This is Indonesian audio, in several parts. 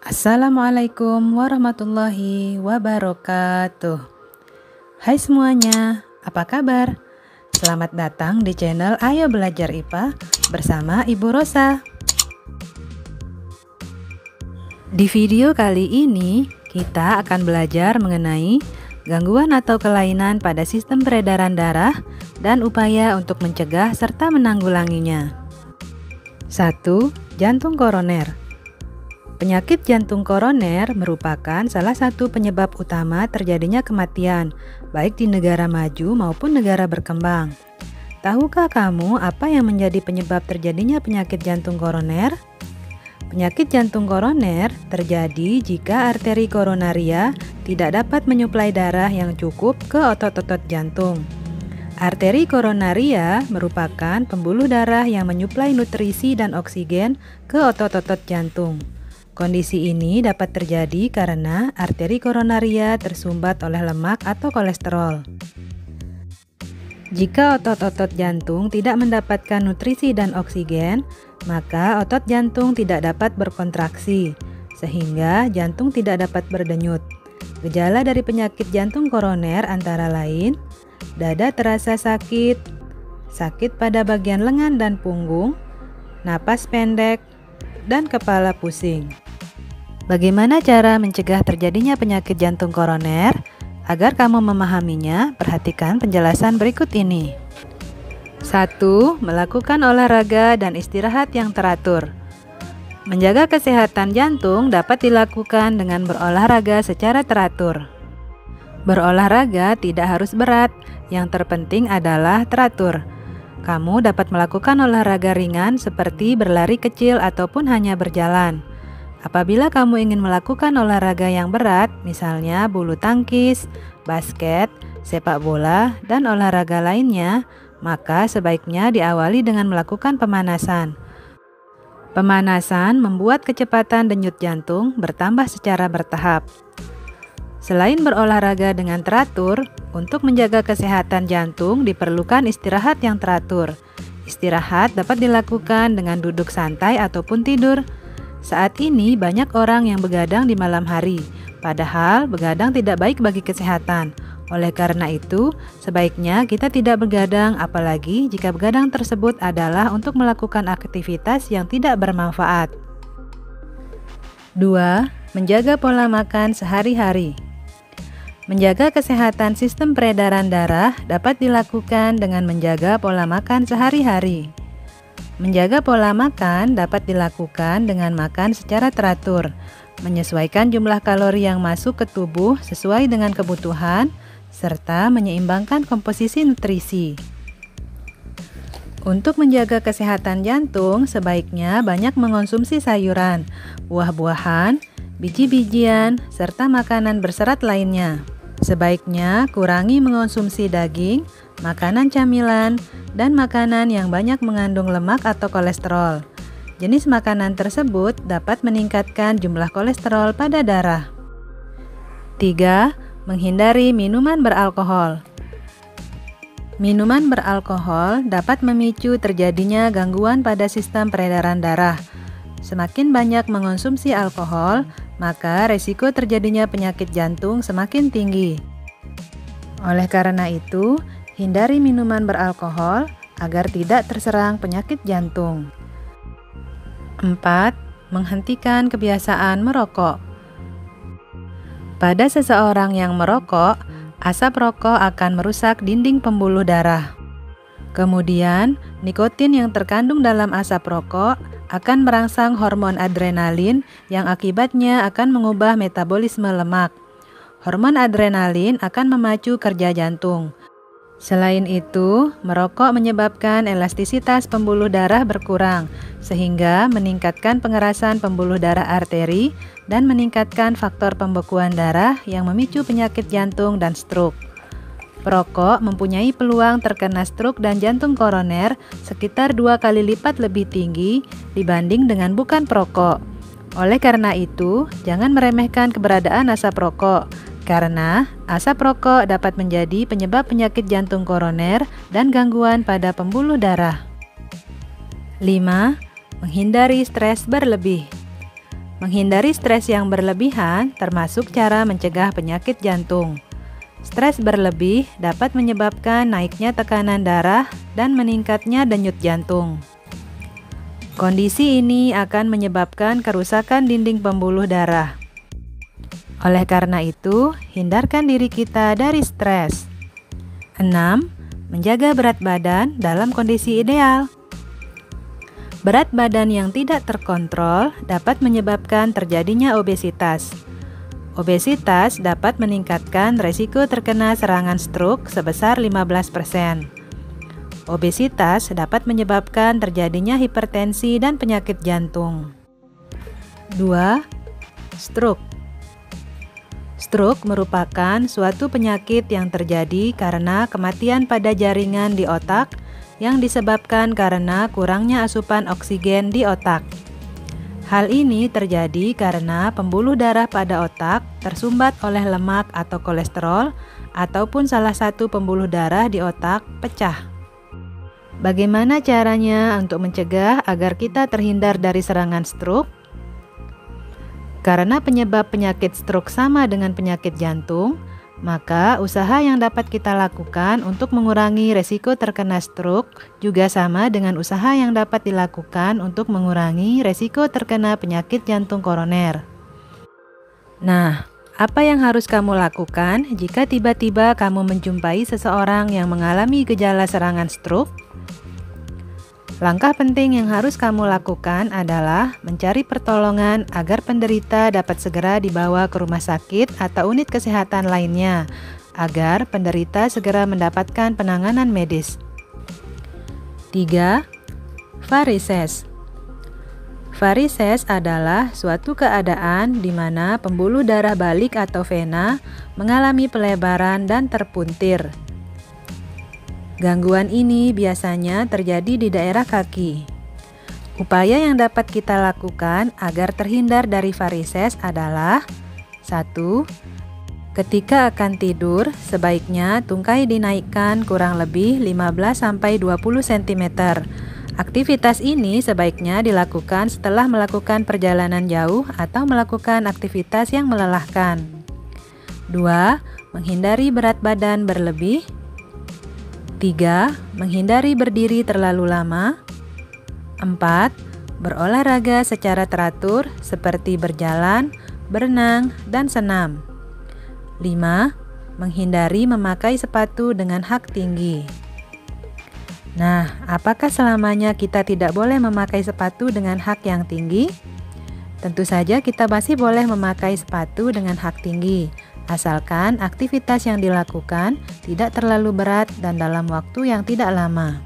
Assalamualaikum warahmatullahi wabarakatuh. Hai semuanya, apa kabar? Selamat datang di channel Ayo Belajar IPA bersama Ibu Rosa. Di video kali ini, kita akan belajar mengenai gangguan atau kelainan pada sistem peredaran darah dan upaya untuk mencegah serta menanggulanginya. 1. Jantung koroner. Penyakit jantung koroner merupakan salah satu penyebab utama terjadinya kematian, baik di negara maju maupun negara berkembang. Tahukah kamu apa yang menjadi penyebab terjadinya penyakit jantung koroner? Penyakit jantung koroner terjadi jika arteri koronaria tidak dapat menyuplai darah yang cukup ke otot-otot jantung. Arteri koronaria merupakan pembuluh darah yang menyuplai nutrisi dan oksigen ke otot-otot jantung. Kondisi ini dapat terjadi karena arteri koronaria tersumbat oleh lemak atau kolesterol. Jika otot-otot jantung tidak mendapatkan nutrisi dan oksigen, maka otot jantung tidak dapat berkontraksi, sehingga jantung tidak dapat berdenyut. Gejala dari penyakit jantung koroner antara lain, dada terasa sakit, sakit pada bagian lengan dan punggung, napas pendek, dan kepala pusing. Bagaimana cara mencegah terjadinya penyakit jantung koroner? Agar kamu memahaminya, perhatikan penjelasan berikut ini. 1. Melakukan olahraga dan istirahat yang teratur. Menjaga kesehatan jantung dapat dilakukan dengan berolahraga secara teratur. Berolahraga tidak harus berat, yang terpenting adalah teratur. Kamu dapat melakukan olahraga ringan seperti berlari kecil ataupun hanya berjalan. Apabila kamu ingin melakukan olahraga yang berat, misalnya bulu tangkis, basket, sepak bola, dan olahraga lainnya, maka sebaiknya diawali dengan melakukan pemanasan. Pemanasan membuat kecepatan denyut jantung bertambah secara bertahap. Selain berolahraga dengan teratur, untuk menjaga kesehatan jantung diperlukan istirahat yang teratur. Istirahat dapat dilakukan dengan duduk santai ataupun tidur. Saat ini banyak orang yang begadang di malam hari, padahal begadang tidak baik bagi kesehatan. Oleh karena itu, sebaiknya kita tidak begadang, apalagi jika begadang tersebut adalah untuk melakukan aktivitas yang tidak bermanfaat. 2. Menjaga pola makan sehari-hari. Menjaga kesehatan sistem peredaran darah dapat dilakukan dengan menjaga pola makan sehari-hari. Menjaga pola makan dapat dilakukan dengan makan secara teratur, menyesuaikan jumlah kalori yang masuk ke tubuh sesuai dengan kebutuhan, serta menyeimbangkan komposisi nutrisi. Untuk menjaga kesehatan jantung, sebaiknya banyak mengonsumsi sayuran, buah-buahan, biji-bijian, serta makanan berserat lainnya. Sebaiknya kurangi mengonsumsi daging, makanan camilan, dan makanan yang banyak mengandung lemak atau kolesterol. Jenis makanan tersebut dapat meningkatkan jumlah kolesterol pada darah. 3. Menghindari minuman beralkohol. Minuman beralkohol dapat memicu terjadinya gangguan pada sistem peredaran darah. Semakin banyak mengonsumsi alkohol, maka resiko terjadinya penyakit jantung semakin tinggi. Oleh karena itu, hindari minuman beralkohol agar tidak terserang penyakit jantung. 4. Menghentikan kebiasaan merokok. Pada seseorang yang merokok, asap rokok akan merusak dinding pembuluh darah. Kemudian, nikotin yang terkandung dalam asap rokok akan merangsang hormon adrenalin yang akibatnya akan mengubah metabolisme lemak. Hormon adrenalin akan memacu kerja jantung. Selain itu, merokok menyebabkan elastisitas pembuluh darah berkurang, sehingga meningkatkan pengerasan pembuluh darah arteri dan meningkatkan faktor pembekuan darah yang memicu penyakit jantung dan stroke. Perokok mempunyai peluang terkena stroke dan jantung koroner sekitar 2 kali lipat lebih tinggi dibanding dengan bukan perokok. Oleh karena itu, jangan meremehkan keberadaan asap rokok, karena asap rokok dapat menjadi penyebab penyakit jantung koroner dan gangguan pada pembuluh darah. 5. Menghindari stres berlebih. Menghindari stres yang berlebihan termasuk cara mencegah penyakit jantung. Stres berlebih dapat menyebabkan naiknya tekanan darah dan meningkatnya denyut jantung. Kondisi ini akan menyebabkan kerusakan dinding pembuluh darah. Oleh karena itu, hindarkan diri kita dari stres. 6. Menjaga berat badan dalam kondisi ideal. Berat badan yang tidak terkontrol dapat menyebabkan terjadinya obesitas. Obesitas dapat meningkatkan resiko terkena serangan stroke sebesar 15%. Obesitas dapat menyebabkan terjadinya hipertensi dan penyakit jantung. 2. Stroke. Stroke merupakan suatu penyakit yang terjadi karena kematian pada jaringan di otak yang disebabkan karena kurangnya asupan oksigen di otak. Hal ini terjadi karena pembuluh darah pada otak tersumbat oleh lemak atau kolesterol ataupun salah satu pembuluh darah di otak pecah. Bagaimana caranya untuk mencegah agar kita terhindar dari serangan stroke? Karena penyebab penyakit stroke sama dengan penyakit jantung, maka usaha yang dapat kita lakukan untuk mengurangi resiko terkena stroke juga sama dengan usaha yang dapat dilakukan untuk mengurangi resiko terkena penyakit jantung koroner. Nah, apa yang harus kamu lakukan jika tiba-tiba kamu menjumpai seseorang yang mengalami gejala serangan stroke? Langkah penting yang harus kamu lakukan adalah mencari pertolongan agar penderita dapat segera dibawa ke rumah sakit atau unit kesehatan lainnya, agar penderita segera mendapatkan penanganan medis. 3. Varises. Varises adalah suatu keadaan di mana pembuluh darah balik atau vena mengalami pelebaran dan terpuntir. Gangguan ini biasanya terjadi di daerah kaki. Upaya yang dapat kita lakukan agar terhindar dari varises adalah 1. Ketika akan tidur, sebaiknya tungkai dinaikkan kurang lebih 15-20 cm. Aktivitas ini sebaiknya dilakukan setelah melakukan perjalanan jauh atau melakukan aktivitas yang melelahkan. 2. Menghindari berat badan berlebih. 3. Menghindari berdiri terlalu lama. 4. Berolahraga secara teratur seperti berjalan, berenang, dan senam. 5. Menghindari memakai sepatu dengan hak tinggi. Nah, apakah selamanya kita tidak boleh memakai sepatu dengan hak yang tinggi? Tentu saja kita masih boleh memakai sepatu dengan hak tinggi, asalkan aktivitas yang dilakukan tidak terlalu berat dan dalam waktu yang tidak lama.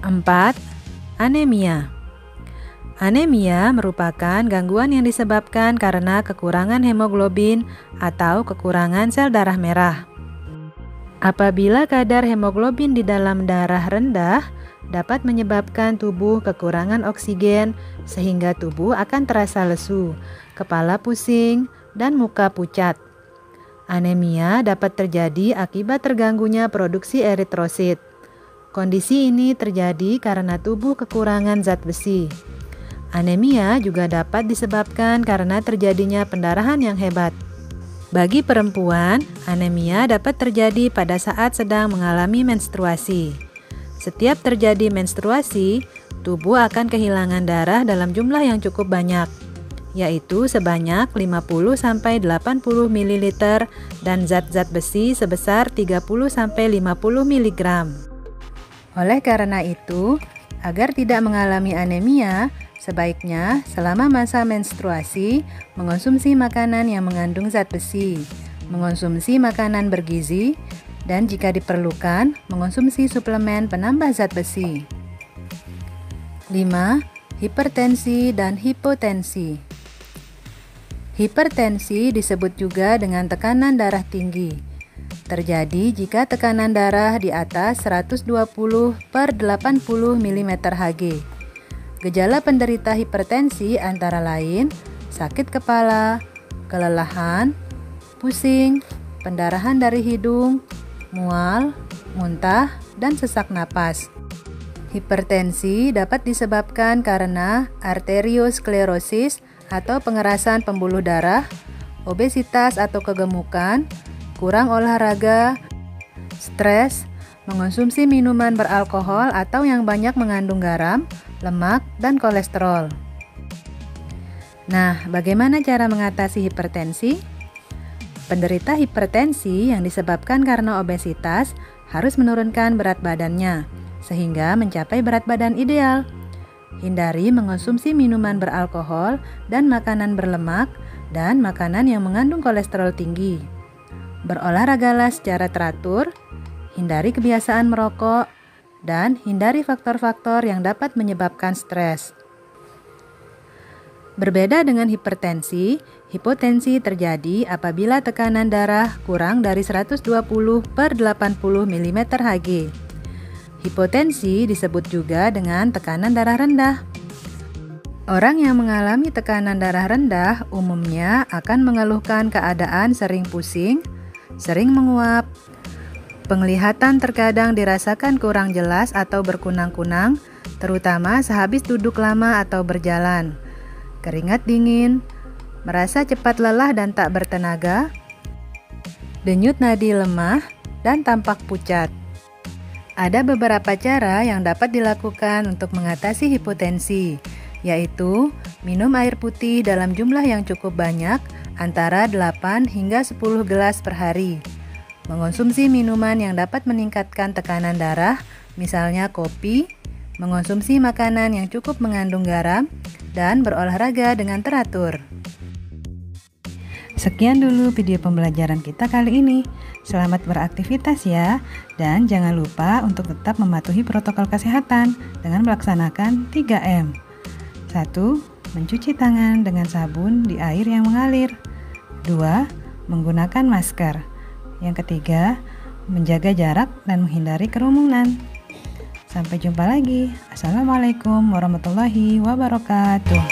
4. Anemia. Anemia merupakan gangguan yang disebabkan karena kekurangan hemoglobin atau kekurangan sel darah merah. Apabila kadar hemoglobin di dalam darah rendah, dapat menyebabkan tubuh kekurangan oksigen sehingga tubuh akan terasa lesu, kepala pusing, dan muka pucat. Anemia dapat terjadi akibat terganggunya produksi eritrosit. Kondisi ini terjadi karena tubuh kekurangan zat besi. Anemia juga dapat disebabkan karena terjadinya pendarahan yang hebat. Bagi perempuan, anemia dapat terjadi pada saat sedang mengalami menstruasi. Setiap terjadi menstruasi, tubuh akan kehilangan darah dalam jumlah yang cukup banyak, yaitu sebanyak 50-80 ml dan zat-zat besi sebesar 30-50 mg. Oleh karena itu, agar tidak mengalami anemia, sebaiknya selama masa menstruasi mengonsumsi makanan yang mengandung zat besi, mengonsumsi makanan bergizi, dan jika diperlukan, mengonsumsi suplemen penambah zat besi. 5. Hipertensi dan hipotensi. Hipertensi disebut juga dengan tekanan darah tinggi. Terjadi jika tekanan darah di atas 120/80 mm/Hg. Gejala penderita hipertensi antara lain sakit kepala, kelelahan, pusing, pendarahan dari hidung, mual, muntah, dan sesak napas. Hipertensi dapat disebabkan karena arteriosklerosis atau pengerasan pembuluh darah, obesitas atau kegemukan, kurang olahraga, stres, mengonsumsi minuman beralkohol atau yang banyak mengandung garam, lemak, dan kolesterol. Nah, bagaimana cara mengatasi hipertensi? Penderita hipertensi yang disebabkan karena obesitas harus menurunkan berat badannya, sehingga mencapai berat badan ideal. Hindari mengonsumsi minuman beralkohol dan makanan berlemak, dan makanan yang mengandung kolesterol tinggi. Berolahragalah secara teratur, hindari kebiasaan merokok, dan hindari faktor-faktor yang dapat menyebabkan stres. Berbeda dengan hipertensi, hipotensi terjadi apabila tekanan darah kurang dari 120/80 mm/Hg. Hipotensi disebut juga dengan tekanan darah rendah. Orang yang mengalami tekanan darah rendah umumnya akan mengeluhkan keadaan sering pusing, sering menguap, penglihatan terkadang dirasakan kurang jelas atau berkunang-kunang, terutama sehabis duduk lama atau berjalan, keringat dingin, merasa cepat lelah dan tak bertenaga, denyut nadi lemah, dan tampak pucat. Ada beberapa cara yang dapat dilakukan untuk mengatasi hipotensi, yaitu minum air putih dalam jumlah yang cukup banyak, antara 8 hingga 10 gelas per hari. Mengonsumsi minuman yang dapat meningkatkan tekanan darah, misalnya kopi, mengonsumsi makanan yang cukup mengandung garam, dan berolahraga dengan teratur. Sekian dulu video pembelajaran kita kali ini. Selamat beraktivitas ya, dan jangan lupa untuk tetap mematuhi protokol kesehatan dengan melaksanakan 3M. 1. Mencuci tangan dengan sabun di air yang mengalir. 2. Menggunakan masker. Yang ketiga, menjaga jarak dan menghindari kerumunan. Sampai jumpa lagi. Assalamualaikum warahmatullahi wabarakatuh.